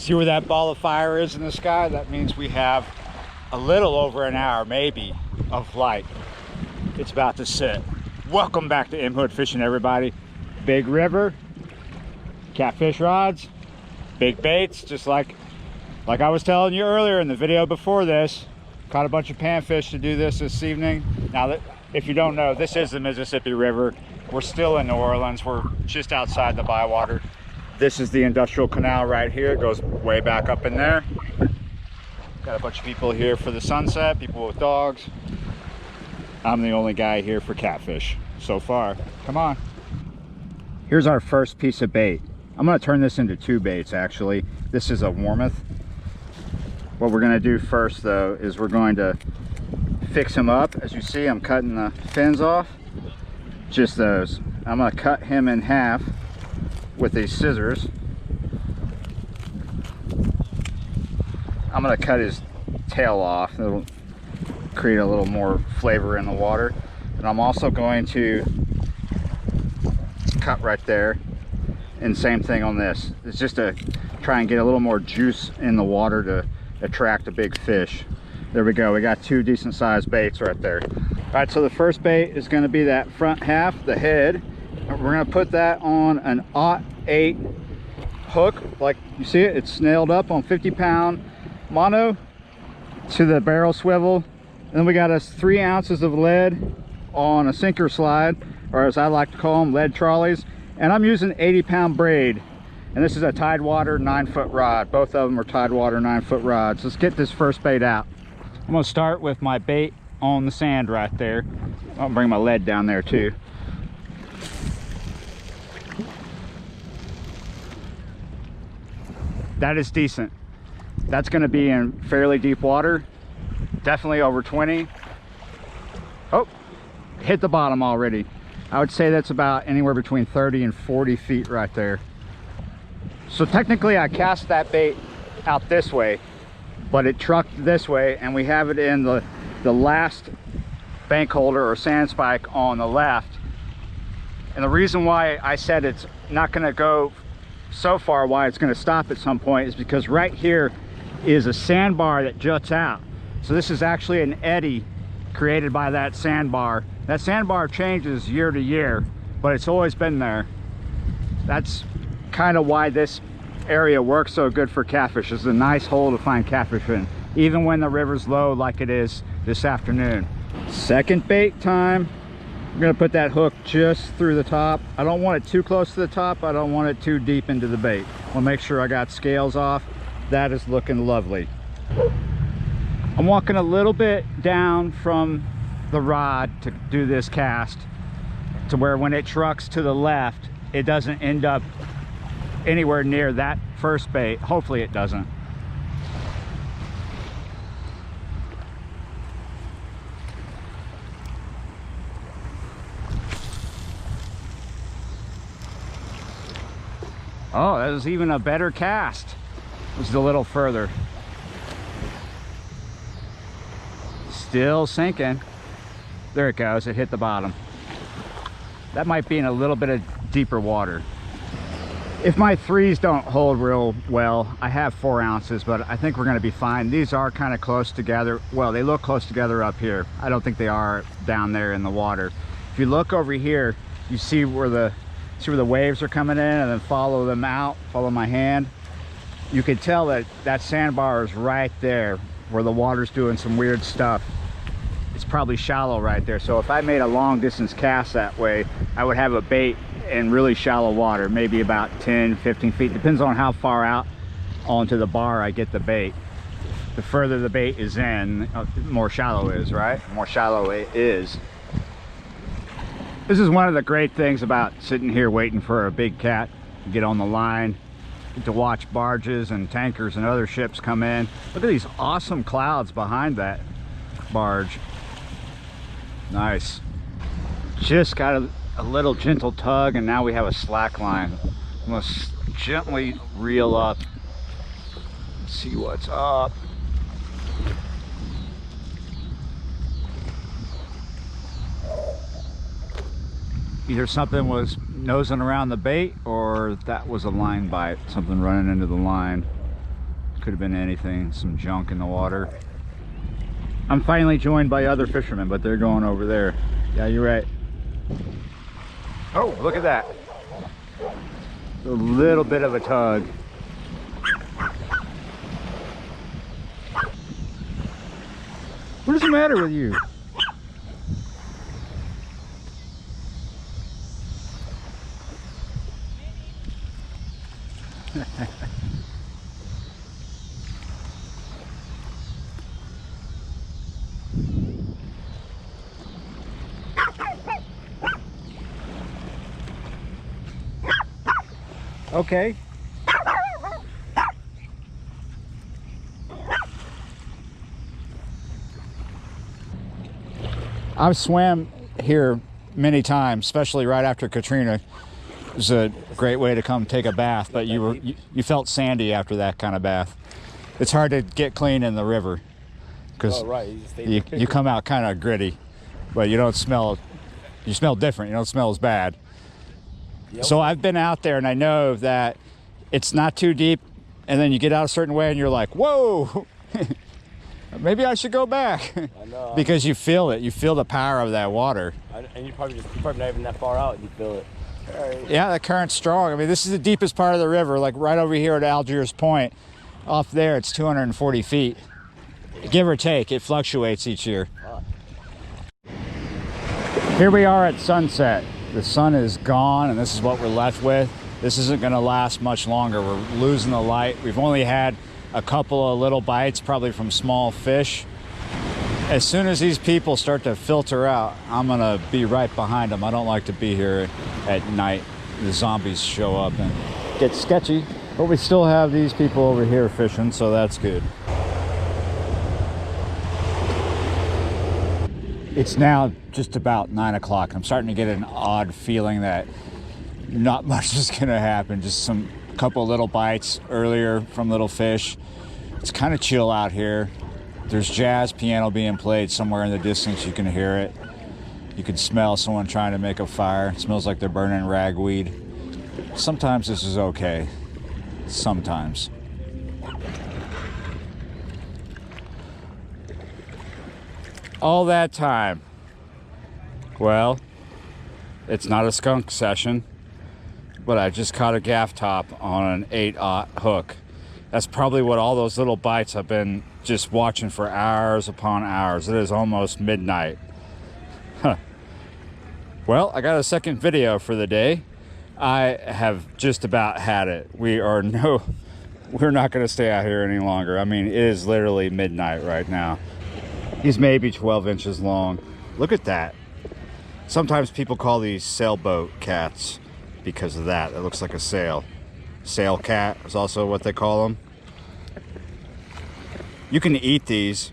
See where that ball of fire is in the sky? That means we have a little over an hour, maybe, of light. It's about to set. Welcome back to M Hood Fishing, everybody. Big river, catfish rods, big baits, just like I was telling you earlier in the video before this. Caught a bunch of panfish to do this evening. Now, if you don't know, this is the Mississippi River. We're still in New Orleans. We're just outside the bywater. This is the industrial canal right here. It goes way back up in there. Got a bunch of people here for the sunset, people with dogs. I'm the only guy here for catfish so far. Come on. Here's our first piece of bait. I'm gonna turn this into two baits, actually. This is a warmouth. What we're gonna do first, though, is we're going to fix him up. As you see, I'm cutting the fins off. Just those. I'm gonna cut him in half with these scissors. I'm gonna cut his tail off. It'll create a little more flavor in the water. And I'm also going to cut right there. And same thing on this. It's just to try and get a little more juice in the water to attract a big fish. There we go. We got two decent sized baits right there. All right, so the first bait is going to be that front half, the head. We're going to put that on an 08 hook, like you see it. It's snailed up on 50-pound mono to the barrel swivel. And then we got us 3 ounces of lead on a sinker slide, or as I like to call them, lead trolleys. And I'm using 80-pound braid. And this is a Tidewater 9-foot rod. Both of them are Tidewater 9-foot rods. Let's get this first bait out. I'm gonna start with my bait on the sand right there. I'll bring my lead down there too. That is decent. That's gonna be in fairly deep water. Definitely over 20. Oh, hit the bottom already. I would say that's about anywhere between 30 and 40 feet right there. So technically I cast that bait out this way, but it trucked this way, and we have it in the last bank holder or sand spike on the left. And the reason why I said it's not going to go so far, why it's going to stop at some point, is because right here is a sandbar that juts out. So this is actually an eddy created by that sandbar. That sandbar changes year to year, but it's always been there. That's kind of why this area works so good for catfish. It's a nice hole to find catfish in, even when the river's low like it is this afternoon. Second bait time. I'm gonna put that hook just through the top. I don't want it too close to the top. I don't want it too deep into the bait. I'll make sure I got scales off. That is looking lovely. I'm walking a little bit down from the rod to do this cast, to where when it trucks to the left, it doesn't end up anywhere near that first bait. Hopefully it doesn't. Oh, that was even a better cast. It was a little further. Still sinking. There it goes. It hit the bottom. That might be in a little bit of deeper water. If my 3s don't hold real well, I have 4 ounces, but I think we're going to be fine. These are kind of close together. Well, they look close together up here. I don't think they are down there in the water. If you look over here, you see where the waves are coming in, and then follow them out, follow my hand. You can tell that that sandbar is right there where the water's doing some weird stuff. It's probably shallow right there. So if I made a long distance cast that way, I would have a bait in really shallow water, maybe about 10-15 feet. Depends on how far out onto the bar I get the bait. The further the bait is in, the more shallow it is, right? The more shallow it is. This is one of the great things about sitting here waiting for a big cat to get on the line, to watch barges and tankers and other ships come in. Look at these awesome clouds behind that barge. Nice. Just got a little gentle tug, and now we have a slack line. I'm gonna gently reel up, see what's up. Either something was nosing around the bait, or that was a line bite, something running into the line. Could have been anything, some junk in the water. I'm finally joined by other fishermen, but they're going over there. Yeah, you're right. Oh, look at that. A little bit of a tug. What is the matter with you? Okay. I've swam here many times, especially right after Katrina. It was a great way to come take a bath, but you felt sandy after that kind of bath. It's hard to get clean in the river because you come out kind of gritty, but you don't smell. You smell different. You don't smell as bad. Yep. So I've been out there and I know that it's not too deep, and then you get out a certain way and you're like, whoa, maybe I should go back. I know. Because you feel it. You feel the power of that water. And you're probably not even that far out and you feel it. Right. Yeah, the current's strong. I mean, this is the deepest part of the river, like right over here at Algiers Point. Off there, it's 240 feet. Give or take, it fluctuates each year. Here we are at sunset. The sun is gone and this is what we're left with. This isn't going to last much longer. We're losing the light. We've only had a couple of little bites, probably from small fish. As soon as these people start to filter out, I'm going to be right behind them. I don't like to be here at night. The zombies show up and get sketchy. But we still have these people over here fishing, so that's good. It's now just about 9 o'clock. I'm starting to get an odd feeling that not much is gonna happen. Just couple little bites earlier from little fish. It's kind of chill out here. There's jazz piano being played somewhere in the distance. You can hear it. You can smell someone trying to make a fire. It smells like they're burning ragweed. Sometimes this is okay. Sometimes. All that time. Well, it's not a skunk session, but I just caught a gaff top on an 8/0 hook. That's probably what all those little bites I've been just watching for hours upon hours. It is almost midnight. Huh. Well, I got a second video for the day. I have just about had it. We're not going to stay out here any longer. I mean, it is literally midnight right now. He's maybe 12 inches long. Look at that. Sometimes people call these sailboat cats because of that. It looks like a sail. Sail cat is also what they call them. You can eat these.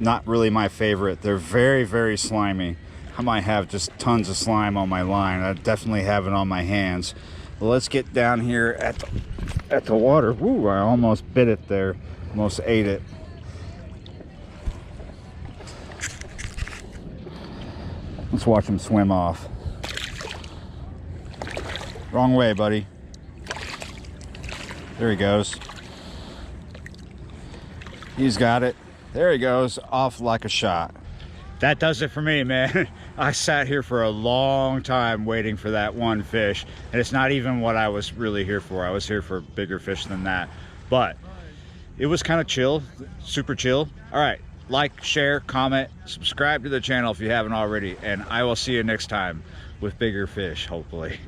Not really my favorite. They're very, very slimy. I might have just tons of slime on my line. I definitely have it on my hands. Well, let's get down here at the water. Woo, I almost bit it there. Almost ate it. Let's watch him swim off. Wrong way, buddy. There he goes. He's got it. There he goes, off like a shot. That does it for me, man. I sat here for a long time waiting for that one fish, and it's not even what I was really here for. I was here for bigger fish than that, but it was kind of chill, super chill. All right, like, share, comment, subscribe to the channel if you haven't already, and I will see you next time with bigger fish, hopefully.